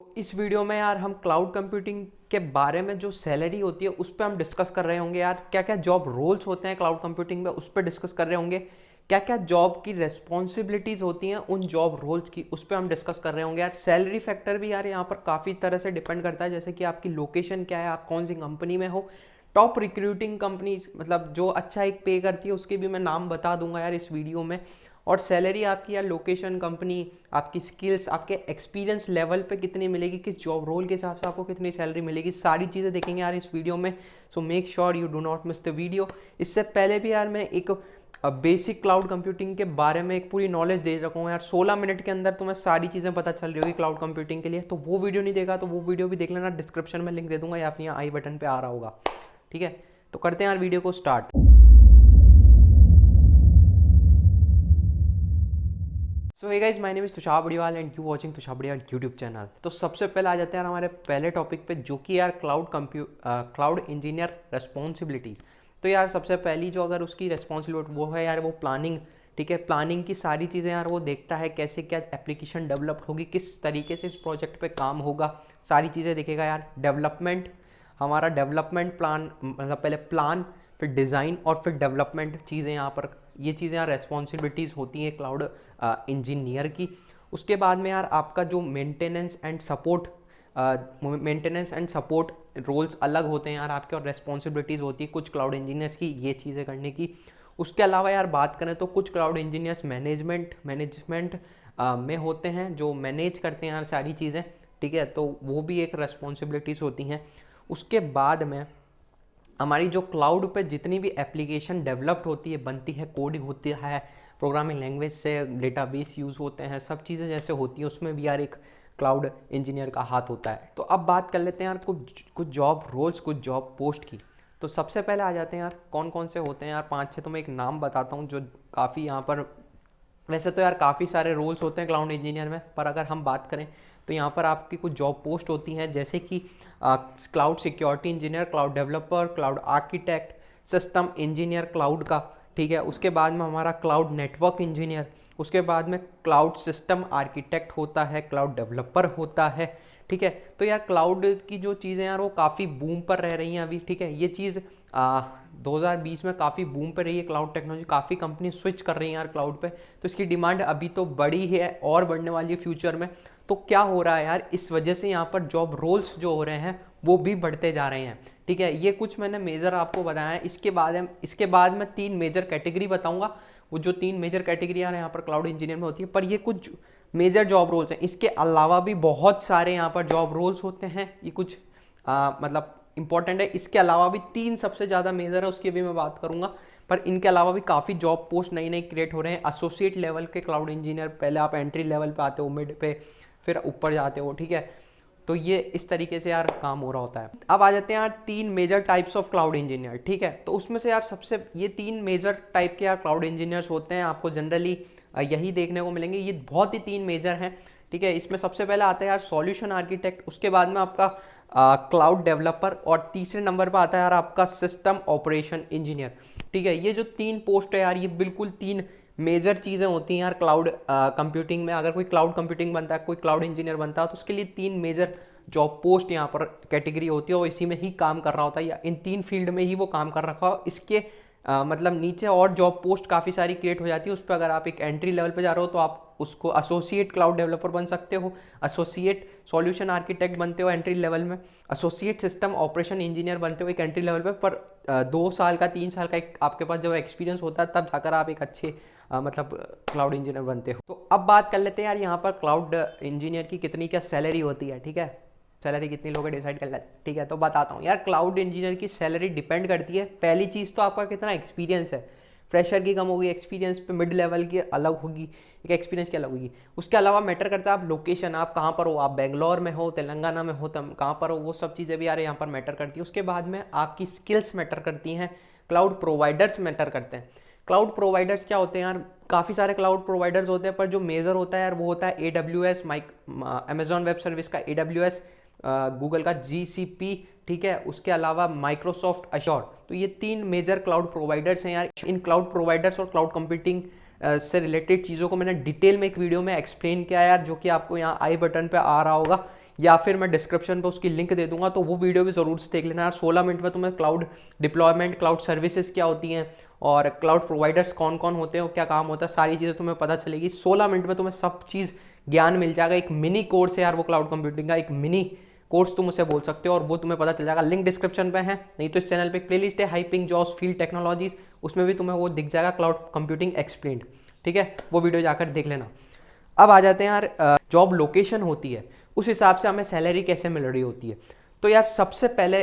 इस वीडियो में यार हम क्लाउड कंप्यूटिंग के बारे में जो सैलरी होती है उस पर हम डिस्कस कर रहे होंगे यार। क्या क्या जॉब रोल्स होते हैं क्लाउड कंप्यूटिंग में उस पर डिस्कस कर रहे होंगे। क्या क्या जॉब की रेस्पॉन्सिबिलिटीज होती हैं उन जॉब रोल्स की उस पर हम डिस्कस कर रहे होंगे यार। सैलरी फैक्टर भी यार यहाँ पर काफ़ी तरह से डिपेंड करता है, जैसे कि आपकी लोकेशन क्या है, आप कौन सी कंपनी में हो। टॉप रिक्रूटिंग कंपनीज मतलब जो अच्छा एक पे करती है उसके भी मैं नाम बता दूंगा यार इस वीडियो में। और सैलरी आपकी यार लोकेशन, कंपनी, आपकी स्किल्स, आपके एक्सपीरियंस लेवल पे कितनी मिलेगी, किस जॉब रोल के हिसाब से आपको कितनी सैलरी मिलेगी, सारी चीज़ें देखेंगे यार इस वीडियो में। So make sure you do not miss the video. इससे पहले भी यार मैं एक बेसिक क्लाउड कंप्यूटिंग के बारे में एक पूरी नॉलेज दे रखा हूँ यार। 16 मिनट के अंदर तुम्हें सारी चीज़ें पता चल रही होगी क्लाउड कंप्यूटिंग के लिए। तो वो वीडियो नहीं देखा तो वो वीडियो भी देख लेना, डिस्क्रिप्शन में लिंक दे दूंगा या फिर यहाँ आई बटन पे आ रहा होगा। ठीक है, तो करते हैं यार वीडियो को start. So hey guys, my name is Tushar Badiwal and you watching Tushar Badiwal YouTube channel. तो सबसे पहले आ जाते हैं यार हमारे पहले टॉपिक पे, जो कि यार क्लाउड इंजीनियर रेस्पॉन्सिबिलिटीज़। तो यार सबसे पहली जो अगर उसकी रेस्पॉन्सिबिलिटी वो है यार वो प्लानिंग। ठीक है, प्लानिंग की सारी चीज़ें यार वो देखता है, कैसे क्या एप्लीकेशन डेवलप होगी, किस तरीके से इस प्रोजेक्ट पे काम होगा, सारी चीज़ें देखेगा यार। डेवलपमेंट, हमारा डेवलपमेंट प्लान, मतलब पहले प्लान फिर डिज़ाइन और फिर डेवलपमेंट चीज़ें यहाँ पर, ये चीज़ें यहाँ रेस्पॉन्सिबिलिटीज़ होती हैं क्लाउड इंजीनियर की। उसके बाद में यार आपका जो मेंटेनेंस एंड सपोर्ट रोल्स अलग होते हैं यार आपके, और रेस्पॉन्सिबिलिटीज़ होती है कुछ क्लाउड इंजीनियर्स की ये चीज़ें करने की। उसके अलावा यार बात करें तो कुछ क्लाउड इंजीनियर्स मैनेजमेंट में होते हैं, जो मैनेज करते हैं यार सारी चीज़ें। ठीक है, तो वो भी एक रेस्पॉन्सिबिलिटीज़ होती हैं। उसके बाद में हमारी जो क्लाउड पे जितनी भी एप्लीकेशन डेवलप्ड होती है, बनती है, कोडिंग होती है, प्रोग्रामिंग लैंग्वेज से डेटाबेस यूज़ होते हैं, सब चीज़ें जैसे होती हैं, उसमें भी यार एक क्लाउड इंजीनियर का हाथ होता है। तो अब बात कर लेते हैं यार कुछ कुछ जॉब रोल्स, कुछ जॉब पोस्ट की। तो सबसे पहले आ जाते हैं यार कौन कौन से होते हैं यार, 5-6 तो मैं एक नाम बताता हूँ जो काफ़ी यहाँ पर, वैसे तो यार काफ़ी सारे रोल्स होते हैं क्लाउड इंजीनियर में, पर अगर हम बात करें तो यहाँ पर आपकी कुछ जॉब पोस्ट होती हैं, जैसे कि cloud security engineer, cloud developer, cloud architect, system engineer cloud का। ठीक है, उसके बाद में हमारा क्लाउड नेटवर्क इंजीनियर, उसके बाद में क्लाउड सिस्टम आर्किटेक्ट होता है, क्लाउड डेवलपर होता है। ठीक है, तो यार क्लाउड की जो चीज़ें यार वो काफ़ी बूम पर रह रही हैं अभी। ठीक है, ये चीज़ 2020 में काफ़ी बूम पे रही है क्लाउड टेक्नोलॉजी, काफ़ी कंपनी स्विच कर रही हैं यार क्लाउड पे। तो इसकी डिमांड अभी तो बड़ी है और बढ़ने वाली है फ्यूचर में। तो क्या हो रहा है यार, इस वजह से यहाँ पर जॉब रोल्स जो हो रहे हैं वो भी बढ़ते जा रहे हैं। ठीक है, ये कुछ मैंने मेजर आपको बताया है। इसके बाद मैं 3 मेजर कैटेगरी बताऊंगा। वो जो 3 मेजर कैटेगरी यार यहाँ पर क्लाउड इंजीनियर में होती है, पर ये कुछ मेजर जॉब रोल्स हैं। इसके अलावा भी बहुत सारे यहाँ पर जॉब रोल्स होते हैं, ये कुछ मतलब इंपॉर्टेंट है। इसके अलावा भी 3 सबसे ज़्यादा मेजर है, उसकी भी मैं बात करूंगा। पर इनके अलावा भी काफ़ी जॉब पोस्ट नई नई क्रिएट हो रहे हैं। एसोसिएट लेवल के क्लाउड इंजीनियर, पहले आप एंट्री लेवल पे आते हो, मिड पे, फिर ऊपर जाते हो। ठीक है, तो ये इस तरीके से यार काम हो रहा होता है। अब आ जाते हैं यार 3 major types of cloud engineer. ठीक है, तो उसमें से यार सबसे ये 3 मेजर टाइप के यार क्लाउड इंजीनियर्स होते हैं, आपको जनरली यही देखने को मिलेंगे। ये बहुत ही 3 मेजर हैं। ठीक है, इसमें सबसे पहले आता है यार सॉल्यूशन आर्किटेक्ट, उसके बाद में आपका क्लाउड डेवलपर, और तीसरे नंबर पर आता है यार आपका सिस्टम ऑपरेशन इंजीनियर। ठीक है, ये जो 3 पोस्ट है यार, ये बिल्कुल 3 मेजर चीज़ें होती हैं यार क्लाउड कंप्यूटिंग में। अगर कोई क्लाउड कंप्यूटिंग बनता है, कोई क्लाउड इंजीनियर बनता है, तो उसके लिए 3 मेजर जॉब पोस्ट यहाँ पर कैटेगरी होती है, वो इसी में ही काम कर रहा होता है, या इन 3 फील्ड में ही वो काम कर रखा हो। इसके मतलब नीचे और जॉब पोस्ट काफ़ी सारी क्रिएट हो जाती है। उस पर अगर आप एक एंट्री लेवल पे जा रहे हो तो आप उसको एसोसिएट क्लाउड डेवलपर बन सकते हो, एसोसिएट सॉल्यूशन आर्किटेक्ट बनते हो एंट्री लेवल में, एसोसिएट सिस्टम ऑपरेशन इंजीनियर बनते हो एक एंट्री लेवल पे। पर 2 साल का, 3 साल का एक आपके पास जब एक्सपीरियंस होता है, तब जाकर आप एक अच्छे मतलब क्लाउड इंजीनियर बनते हो। तो अब बात कर लेते हैं यार यहाँ पर क्लाउड इंजीनियर की कितनी क्या सैलरी होती है। ठीक है, सैलरी कितनी लोग डिसाइड कर लेते हैं। ठीक है, तो बताता हूँ यार, क्लाउड इंजीनियर की सैलरी डिपेंड करती है, पहली चीज़ तो आपका कितना एक्सपीरियंस है। फ्रेशर की कम होगी एक्सपीरियंस पे, मिड लेवल की अलग होगी, एक एक्सपीरियंस की अलग होगी। उसके अलावा मैटर करता है आप लोकेशन, आप कहाँ पर हो, आप बेंगलोर में हो, तेलंगाना में हो, तब कहाँ पर हो, वो सब चीज़ें भी यार यहाँ पर मैटर करती है। उसके बाद में आपकी स्किल्स मैटर करती हैं, क्लाउड प्रोवाइडर्स मैटर करते हैं। क्लाउड प्रोवाइडर्स क्या होते हैं यार, काफ़ी सारे क्लाउड प्रोवाइडर्स होते हैं, पर जो मेजर होता है यार वो होता है AWS, अमेजॉन वेब सर्विस का AWS, गूगल का GCP। ठीक है, उसके अलावा माइक्रोसॉफ्ट अश्योर। तो ये 3 मेजर क्लाउड प्रोवाइडर्स हैं यार। इन क्लाउड प्रोवाइडर्स और क्लाउड कंप्यूटिंग से रिलेटेड चीज़ों को मैंने डिटेल में एक वीडियो में एक्सप्लेन किया यार, जो कि आपको यहाँ आई बटन पे आ रहा होगा। या फिर मैं डिस्क्रिप्शन पे उसकी लिंक दे दूंगा, तो वो वीडियो भी ज़रूर से देख लेना यार। 16 मिनट में तुम्हें क्लाउड डिप्लॉयमेंट, क्लाउड सर्विसेज क्या होती हैं और क्लाउड प्रोवाइडर्स कौन कौन होते हैं और क्या काम होता है, सारी चीज़ें तुम्हें पता चलेगी। 16 मिनट में तुम्हें सब चीज़ ज्ञान मिल जाएगा। एक मिनी कोर्स है यार वो क्लाउड कंप्यूटिंग का, एक मिनी कोर्स तुम उसे बोल सकते हो, और वो तुम्हें पता चल जाएगा। लिंक डिस्क्रिप्शन पे है, नहीं तो इस चैनल पे एक प्लेलिस्ट है हाइपिंग जॉब्स फील्ड टेक्नोलॉजीज, उसमें भी तुम्हें वो दिख जाएगा क्लाउड कंप्यूटिंग एक्सप्लेन्ड, ठीक है, वो वीडियो जाकर देख लेना। अब आ जाते हैं यार, जॉब लोकेशन होती है उस हिसाब से हमें सैलरी कैसे मिल रही होती है। तो यार सबसे पहले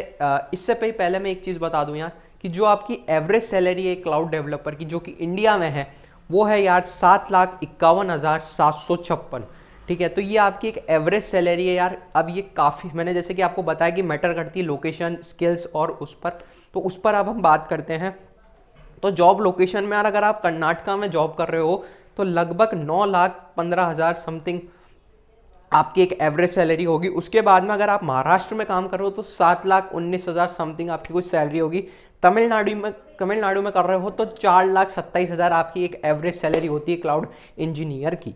इससे पहले मैं एक चीज़ बता दूं यार, कि जो आपकी एवरेज सैलरी है क्लाउड डेवलपर की जो कि इंडिया में है, वो है यार 7,51,756, ठीक है। तो ये आपकी एक एवरेज सैलरी है यार। अब ये काफ़ी, मैंने जैसे कि आपको बताया कि मैटर करती है लोकेशन, स्किल्स और उस पर, तो उस पर अब हम बात करते हैं। तो जॉब लोकेशन में यार अगर आप कर्नाटका में जॉब कर रहे हो तो लगभग 9,15,000 समथिंग आपकी एक एवरेज सैलरी होगी। उसके बाद में अगर आप महाराष्ट्र में काम कर रहे हो तो 7,19,000 समथिंग आपकी कुछ सैलरी होगी। तमिलनाडु में कर रहे हो तो 4,27,000 आपकी एक एवरेज सैलरी होती है क्लाउड इंजीनियर की।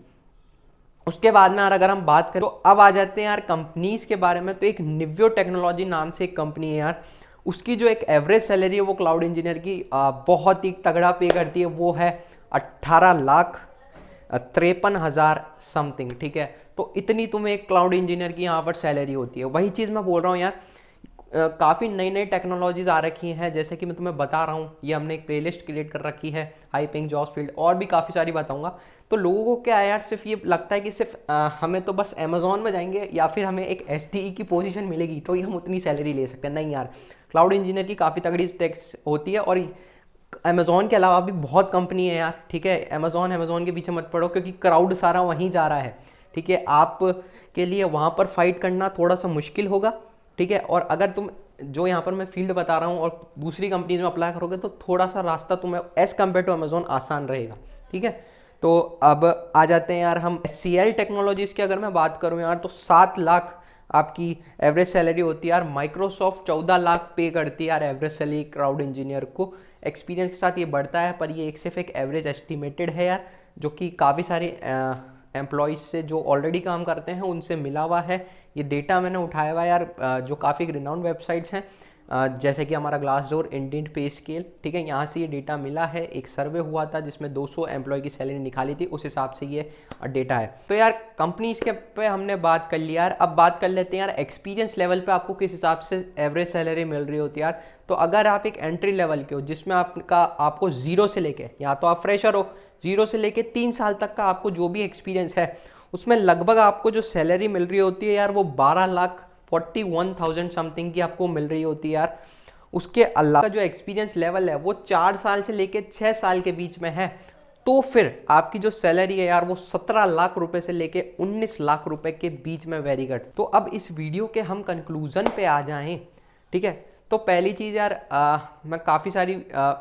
उसके बाद में यार अगर हम बात करें तो अब आ जाते हैं यार कंपनीज के बारे में। तो एक निव्यो टेक्नोलॉजी नाम से एक कंपनी है यार, उसकी जो एक एवरेज सैलरी है वो क्लाउड इंजीनियर की बहुत ही तगड़ा पे करती है, वो है 18,53,000 समथिंग, ठीक है। तो इतनी तुम्हें एक क्लाउड इंजीनियर की यहाँ पर सैलरी होती है। वही चीज़ मैं बोल रहा हूँ यार, काफ़ी नई नई टेक्नोलॉजीज आ रखी हैं, जैसे कि मैं तुम्हें बता रहा हूँ, ये हमने एक प्लेलिस्ट क्रिएट कर रखी है हाई पेइंग जॉब्स फील्ड, और भी काफ़ी सारी बताऊंगा। तो लोगों को क्या है यार, सिर्फ ये लगता है कि सिर्फ हमें तो बस अमेजोन में जाएंगे या फिर हमें एक एसडीई की पोजीशन मिलेगी तो ही हम उतनी सैलरी ले सकते हैं। नहीं यार, क्लाउड इंजीनियर की काफ़ी तगड़ी टैक्स होती है, और अमेजोन के अलावा भी बहुत कंपनी है यार, ठीक है। अमेजोन के पीछे मत पड़ो, क्योंकि क्राउड सारा वहीं जा रहा है, ठीक है। आप के लिए वहाँ पर फाइट करना थोड़ा सा मुश्किल होगा, ठीक है। और अगर तुम जो यहाँ पर मैं फील्ड बता रहा हूँ और दूसरी कंपनीज में अप्लाई करोगे तो थोड़ा सा रास्ता तुम्हें एज कम्पेयर टू अमेजोन आसान रहेगा, ठीक है। तो अब आ जाते हैं यार हम SCL टेक्नोलॉजीज की अगर मैं बात करूँ यार, तो 7 लाख आपकी एवरेज सैलरी होती है यार। माइक्रोसॉफ्ट 14 लाख पे करती है यार एवरेज सैलरी क्लाउड इंजीनियर को। एक्सपीरियंस के साथ ये बढ़ता है, पर ये एक सिर्फ एक एवरेज एस्टिमेटेड है यार, जो कि काफ़ी सारे एम्प्लॉयज़ से जो ऑलरेडी काम करते हैं उनसे मिला हुआ है। ये डेटा मैंने उठाया हुआ है यार, जो काफ़ी रिनाउंड वेबसाइट्स हैं, जैसे कि हमारा ग्लासडोर, इंडियन पे स्केल, ठीक है, यहाँ से ये डेटा मिला है। एक सर्वे हुआ था जिसमें 200 एम्प्लॉय की सैलरी निकाली थी, उस हिसाब से ये डेटा है। तो यार कंपनीज के पे हमने बात कर लिया यार, अब बात कर लेते हैं यार एक्सपीरियंस लेवल पे आपको किस हिसाब से एवरेज सैलरी मिल रही होती है यार। तो अगर आप एक एंट्री लेवल के हो जिसमें आपको जीरो से लेके, या तो आप फ्रेशर हो, जीरो से लेके 3 साल तक का आपको जो भी एक्सपीरियंस है, उसमें लगभग आपको जो सैलरी मिल रही होती है यार वो 12,41,000 समथिंग की आपको मिल रही होती है यार। उसके अलावा जो एक्सपीरियंस लेवल है वो 4 साल से लेके 6 साल के बीच में है, तो फिर आपकी जो सैलरी है यार वो 17 लाख रुपए से लेके 19 लाख रुपए के बीच में वेरी करती। तो अब इस वीडियो के हम कंक्लूजन पे आ जाएं, ठीक है। तो पहली चीज़ यार, मैं काफ़ी सारी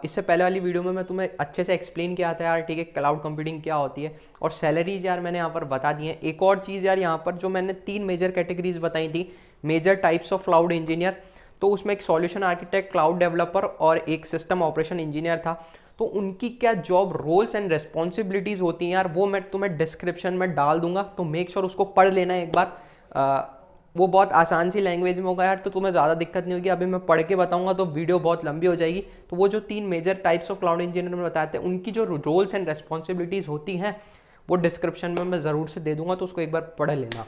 इससे पहले वाली वीडियो में मैं तुम्हें अच्छे से एक्सप्लेन किया था यार, ठीक है, क्लाउड कंप्यूटिंग क्या होती है, और सैलरीज यार मैंने यहाँ पर बता दी है। एक और चीज़ यार, यहाँ पर जो मैंने 3 मेजर कैटेगरीज बताई थी, major types of cloud engineer, तो उसमें एक सॉल्यूशन आर्किटेक्ट, क्लाउड डेवलपर और एक सिस्टम ऑपरेशन इंजीनियर था। तो उनकी क्या जॉब रोल्स एंड रिस्पॉन्सिबिलिटीज़ होती हैं यार, वो मैं तुम्हें डिस्क्रिप्शन में डाल दूंगा, तो मेक श्योर उसको पढ़ लेना एक बार। वो बहुत आसान सी लैंग्वेज में होगा यार, तो तुम्हें ज़्यादा दिक्कत नहीं होगी। अभी मैं पढ़ के बताऊंगा तो वीडियो बहुत लंबी हो जाएगी। तो वो जो 3 major types of cloud engineer में बताए थे, उनकी जो रोल्स एंड रेस्पॉन्सिबिलिटीज़ होती हैं वो डिस्क्रिप्शन में मैं ज़रूर से दे दूंगा, तो उसको एक बार पढ़ लेना,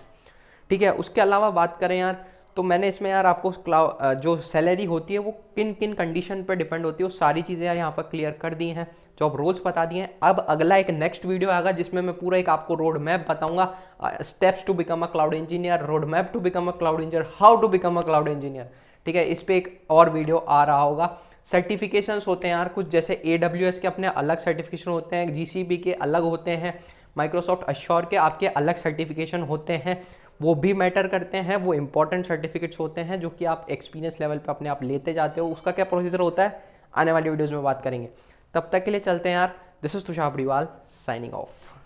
ठीक है। उसके अलावा बात करें यार, तो मैंने इसमें यार आपको जो सैलरी होती है वो किन किन कंडीशन पर डिपेंड होती है, वो सारी चीज़ें यार यहाँ पर क्लियर कर दी हैं, जॉब रोल्स बता दिए हैं। अब अगला एक नेक्स्ट वीडियो आएगा जिसमें मैं पूरा एक आपको रोड मैप बताऊंगा, steps to become a cloud engineer, road map to become a cloud engineer, how to become a cloud engineer, ठीक है। इस पर एक और वीडियो आ रहा होगा। सर्टिफिकेशंस होते हैं यार कुछ, जैसे AWS के अपने अलग सर्टिफिकेशन होते हैं, GCP के अलग होते हैं, माइक्रोसॉफ्ट अश्योर के आपके अलग सर्टिफिकेशन होते हैं, वो भी मैटर करते हैं। वो इंपॉर्टेंट सर्टिफिकेट्स होते हैं जो कि आप एक्सपीरियंस लेवल पे अपने आप लेते जाते हो। उसका क्या प्रोसीजर होता है आने वाली वीडियोज़ में बात करेंगे। तब तक के लिए चलते हैं यार। This is Tushar Badiwal signing off.